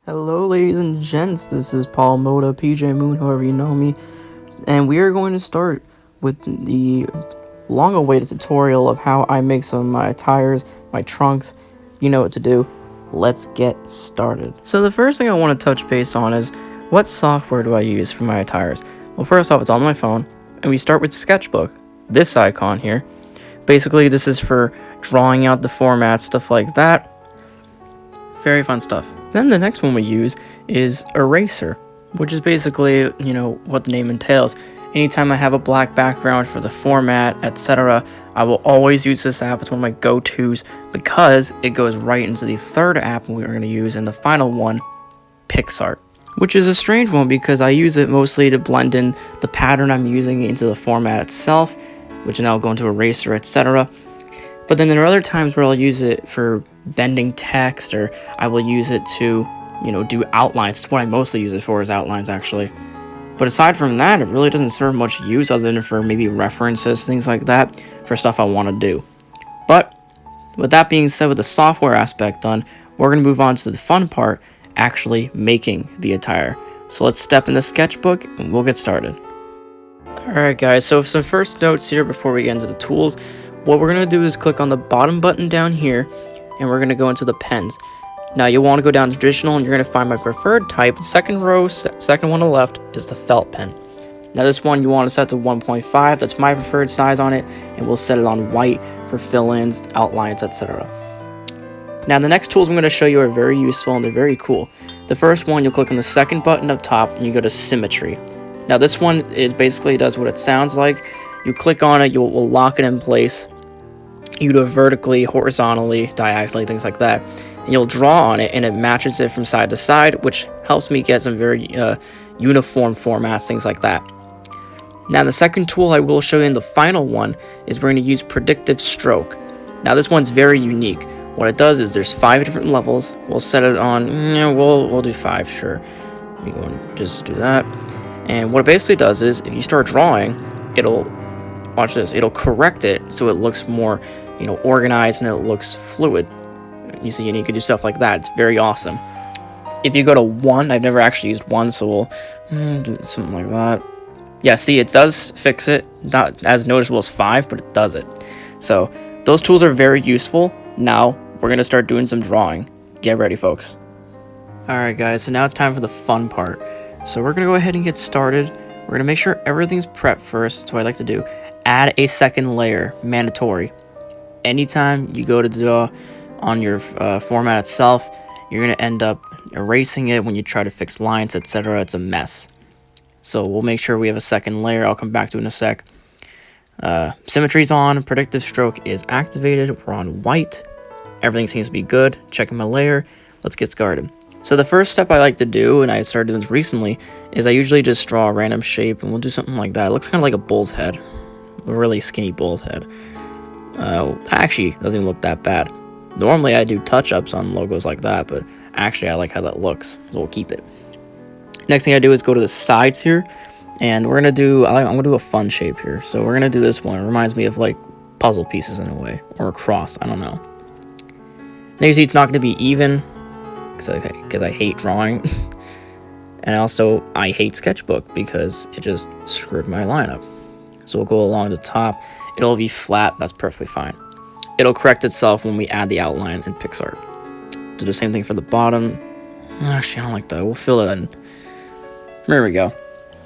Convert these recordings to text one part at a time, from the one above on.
Hello, ladies and gents. This is Paul Mota, PJ Moon, however you know me, and we are going to start with the long-awaited tutorial of how I make some of my tires, my trunks. You know what to do. Let's get started. So the first thing I want to touch base on is what software do I use for my tires? Well, first off, it's on my phone, and we start with Sketchbook. This icon here. Basically, this is for drawing out the format, stuff like that. Very fun stuff. Then the next one we use is Eraser, which is basically, what the name entails. Anytime I have a black background for the format, etc., I will always use this app. It's one of my go-tos because it goes right into the third app we're going to use, and the final one, Pixar. Which is a strange one because I use it mostly to blend in the pattern I'm using into the format itself, which then I'll go into Eraser, etc. But then there are other times where I'll use it for bending text, or I will use it to, do outlines. It's what I mostly use it for, is outlines, actually. But aside from that, it really doesn't serve much use other than for maybe references, things like that, for stuff I want to do. But with that being said, with the software aspect done, we're going to move on to the fun part, actually making the attire. So let's step in the sketchbook and we'll get started. Alright guys, so some first notes here before we get into the tools. What we're going to do is click on the bottom button down here, and we're going to go into the pens. Now you'll want to go down to traditional, and you're going to find my preferred type. Second row, second one to the left, is the felt pen. Now this one you want to set to 1.5, that's my preferred size on it, and we'll set it on white for fill-ins, outlines, etc. Now the next tools I'm going to show you are very useful, and they're very cool. The first one, you'll click on the second button up top, and you go to Symmetry. Now this one basically does what it sounds like. You click on it, will lock it in place. You do it vertically, horizontally, diagonally, things like that. And you'll draw on it, and it matches it from side to side, which helps me get some very uniform formats, things like that. Now, the second tool I will show you in the final one is we're going to use Predictive Stroke. Now, this one's very unique. What it does is there's 5 different levels. We'll set it on, we'll do 5, sure. We go and just do that. And what it basically does is, if you start drawing, watch this, it'll correct it so it looks more, organized, and it looks fluid. You see, and you can do stuff like that. It's very awesome. If you go to 1, I've never actually used 1, so we'll do something like that. Yeah, see, it does fix it. Not as noticeable as 5, but it does it. So those tools are very useful. Now we're going to start doing some drawing. Get ready, folks. Alright guys, so now it's time for the fun part. So we're going to go ahead and get started. We're going to make sure everything's prepped first. That's what I like to do. Add a second layer, mandatory. Anytime you go to draw on your format itself, you're going to end up erasing it when you try to fix lines, etc. It's a mess. So we'll make sure we have a second layer. I'll come back to it in a sec. Symmetry's on. Predictive Stroke is activated. We're on white. Everything seems to be good. Checking my layer. Let's get started. So the first step I like to do, and I started doing this recently, is I usually just draw a random shape, and we'll do something like that. It looks kind of like a bull's head. A really skinny bull's head. Actually, doesn't even look that bad. Normally I do touch-ups on logos like that, but actually I like how that looks, so we'll keep it. Next thing I do is go to the sides here, and we're gonna do, I'm gonna do a fun shape here. So we're gonna do this one. It reminds me of like puzzle pieces in a way, or a cross, I don't know. Now you see it's not gonna be even, because I hate drawing. And also I hate Sketchbook because it just screwed my line up. So we'll go along the top. It'll be flat, that's perfectly fine. It'll correct itself when we add the outline in Pixar. Do the same thing for the bottom. Actually, I don't like that. We'll fill it in. There we go.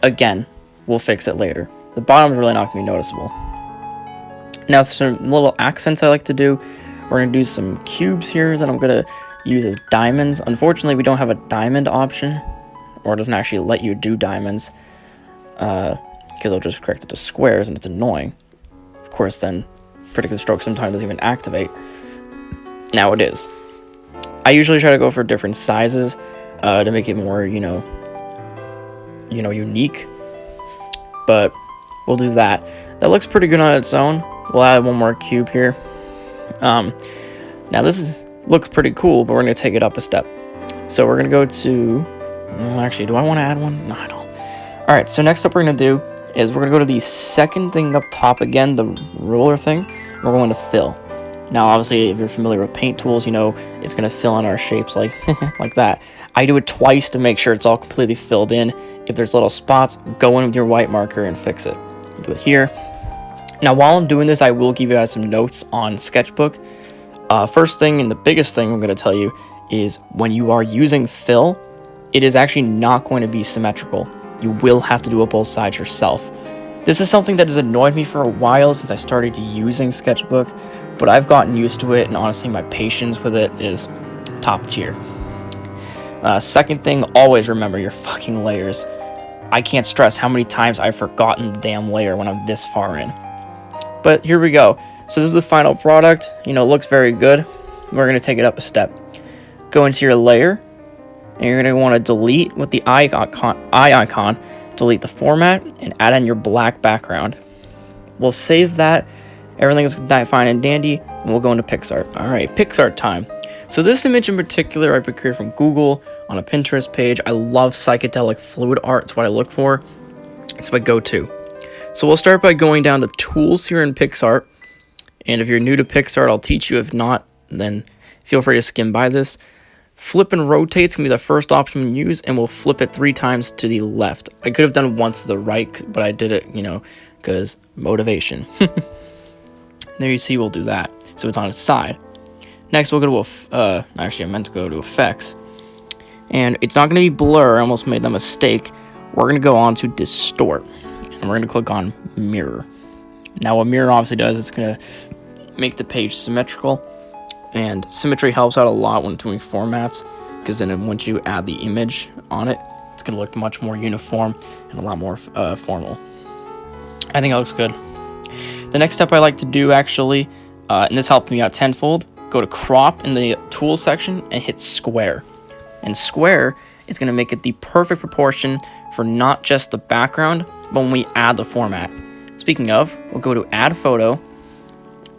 Again, we'll fix it later. The bottom's really not going to be noticeable. Now, some little accents I like to do. We're going to do some cubes here that I'm going to use as diamonds. Unfortunately, we don't have a diamond option, or it doesn't actually let you do diamonds, because it'll just correct it to squares, and it's annoying. Of course, then Predictive Stroke sometimes doesn't even activate. Now it is. I usually try to go for different sizes to make it more, unique. But we'll do that. That looks pretty good on its own. We'll add one more cube here. Now this looks pretty cool, but we're going to take it up a step. So we're going to go to... Actually, do I want to add one? No, I don't. Alright, so next up we're going to do is we're going to go to the second thing up top again, the roller thing. We're going to fill. Now, obviously, if you're familiar with paint tools, you know it's going to fill in our shapes like, like that. I do it twice to make sure it's all completely filled in. If there's little spots, go in with your white marker and fix it. Do it here. Now, while I'm doing this, I will give you guys some notes on Sketchbook. First thing and the biggest thing I'm going to tell you is when you are using fill, it is actually not going to be symmetrical. You will have to do it both sides yourself. This is something that has annoyed me for a while since I started using Sketchbook, but I've gotten used to it, and honestly, my patience with it is top tier. Second thing, always remember your fucking layers. I can't stress how many times I've forgotten the damn layer when I'm this far in. But here we go. So this is the final product. You know, it looks very good. We're going to take it up a step. Go into your layer, and you're going to want to delete with the eye icon, delete the format, and add in your black background. We'll save that. Everything is fine and dandy, and we'll go into Pixar. Alright, Pixar time. So this image in particular I procured from Google on a Pinterest page. I love psychedelic fluid art. It's what I look for. It's my go-to. So we'll start by going down to Tools here in Pixar. And if you're new to Pixar, I'll teach you. If not, then feel free to skim by this. Flip and rotate is going to be the first option we use, and we'll flip it 3 times to the left. I could have done once to the right, but I did it, you know, because motivation. There you see, we'll do that. So it's on its side. Next, we'll go to, actually, I meant to go to Effects. And it's not going to be Blur. I almost made that mistake. We're going to go on to Distort. And we're going to click on Mirror. Now, what Mirror obviously does, it's going to make the page symmetrical. And symmetry helps out a lot when doing formats, because then once you add the image on it, it's going to look much more uniform and a lot more formal. I think it looks good. The next step I like to do, actually, and this helped me out tenfold, go to Crop in the Tools section and hit Square. And Square is going to make it the perfect proportion for not just the background, but when we add the format. Speaking of, we'll go to Add Photo,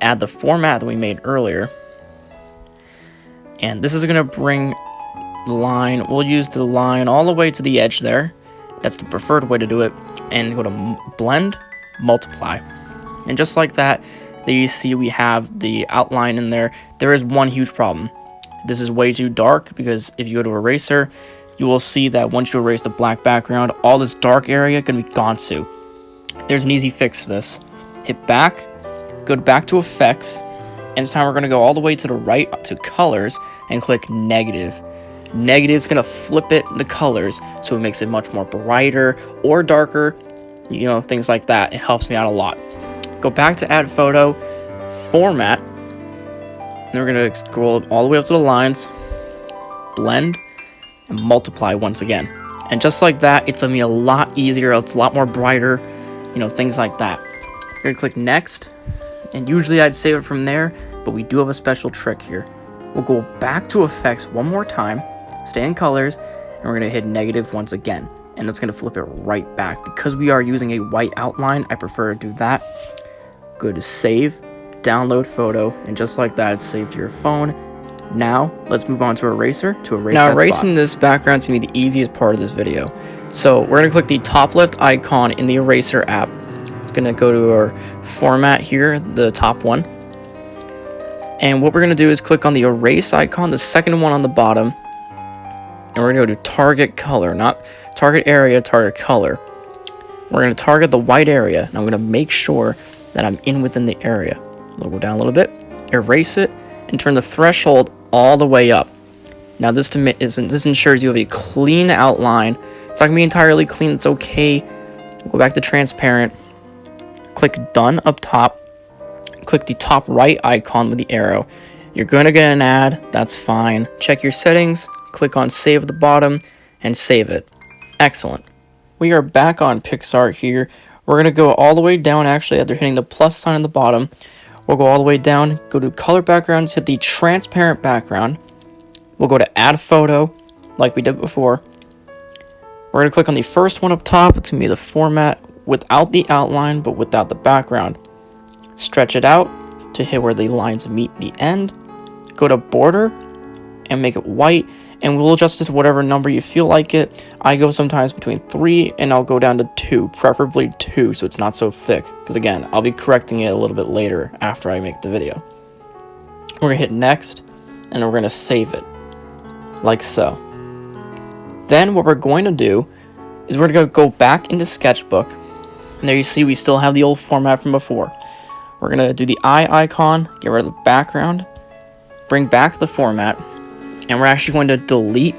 add the format that we made earlier, and this is going to bring the line. We'll use the line all the way to the edge there. That's the preferred way to do it. And go to Blend, Multiply. And just like that, there you see we have the outline in there. There is one huge problem. This is way too dark, because if you go to Eraser, you will see that once you erase the black background, all this dark area is going to be gone too. There's an easy fix for this. Hit back, go back to Effects, and this time we're going to go all the way to the right to Colors and click Negative. Negative is going to flip it the colors, so it makes it much more brighter or darker, you know, things like that. It helps me out a lot. Go back to Add Photo, Format, and we're going to scroll all the way up to the lines, Blend, and Multiply once again. And just like that, it's going to be a lot easier, it's a lot more brighter, you know, things like that. You're going to click Next, and usually I'd save it from there, but we do have a special trick here. We'll go back to Effects one more time, stay in Colors, and we're going to hit Negative once again. And that's going to flip it right back. Because we are using a white outline, I prefer to do that. Go to Save, Download Photo, and just like that, it's saved to your phone. Now, let's move on to Eraser to erase that spot. Now, erasing this background is going to be the easiest part of this video. So, we're going to click the top left icon in the Eraser app. It's going to go to our format here, the top one. And what we're going to do is click on the Erase icon, the second one on the bottom. And we're going to go to Target Color, not Target Area, Target Color. We're going to target the white area, and I'm going to make sure that I'm in within the area. We'll go down a little bit, erase it, and turn the threshold all the way up. Now this ensures you have a clean outline. It's not going to be entirely clean, it's okay. Go back to Transparent, click Done up top, click the top right icon with the arrow. You're going to get an ad, that's fine. Check your settings, click on Save at the bottom, and save it. Excellent. We are back on Pixar here. We're going to go all the way down, actually, after hitting the plus sign on the bottom. We'll go all the way down, go to Color Backgrounds, hit the Transparent Background. We'll go to Add Photo, like we did before. We're going to click on the first one up top. It's going to be the format without the outline, but without the background. Stretch it out to hit where the lines meet the end. Go to Border and make it white, and we'll adjust it to whatever number you feel like it. I go sometimes between 3 and I'll go down to 2, preferably 2, so it's not so thick. Because again, I'll be correcting it a little bit later after I make the video. We're gonna hit next, and we're gonna save it, like so. Then what we're going to do is we're gonna go back into Sketchbook, and there you see we still have the old format from before. We're gonna do the eye icon, get rid of the background, bring back the format, and we're actually going to delete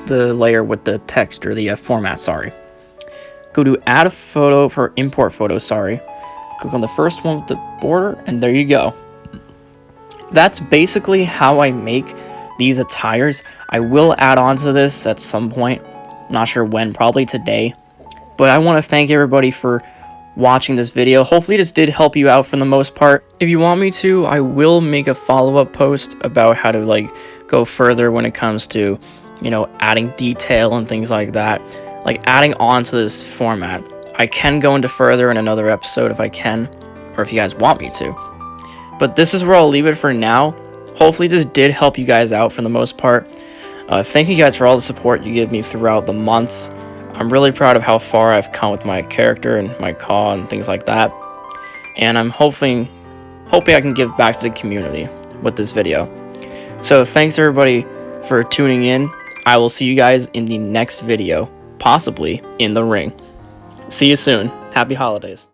the layer with the text, or the format, sorry. Go to add a photo for import photo, sorry. Click on the first one with the border, and there you go. That's basically how I make these attires. I will add on to this at some point. I'm not sure when, probably today. But I want to thank everybody for watching this video. Hopefully this did help you out for the most part. If you want me to, I will make a follow-up post about how to go further when it comes to, adding detail and things like that. Adding on to this format. I can go into further in another episode if I can, or if you guys want me to. But this is where I'll leave it for now. Hopefully this did help you guys out for the most part. Thank you guys for all the support you give me throughout the months. I'm really proud of how far I've come with my character and my call and things like that. And I'm hoping I can give back to the community with this video. So thanks everybody for tuning in. I will see you guys in the next video, possibly in the ring. See you soon. Happy holidays.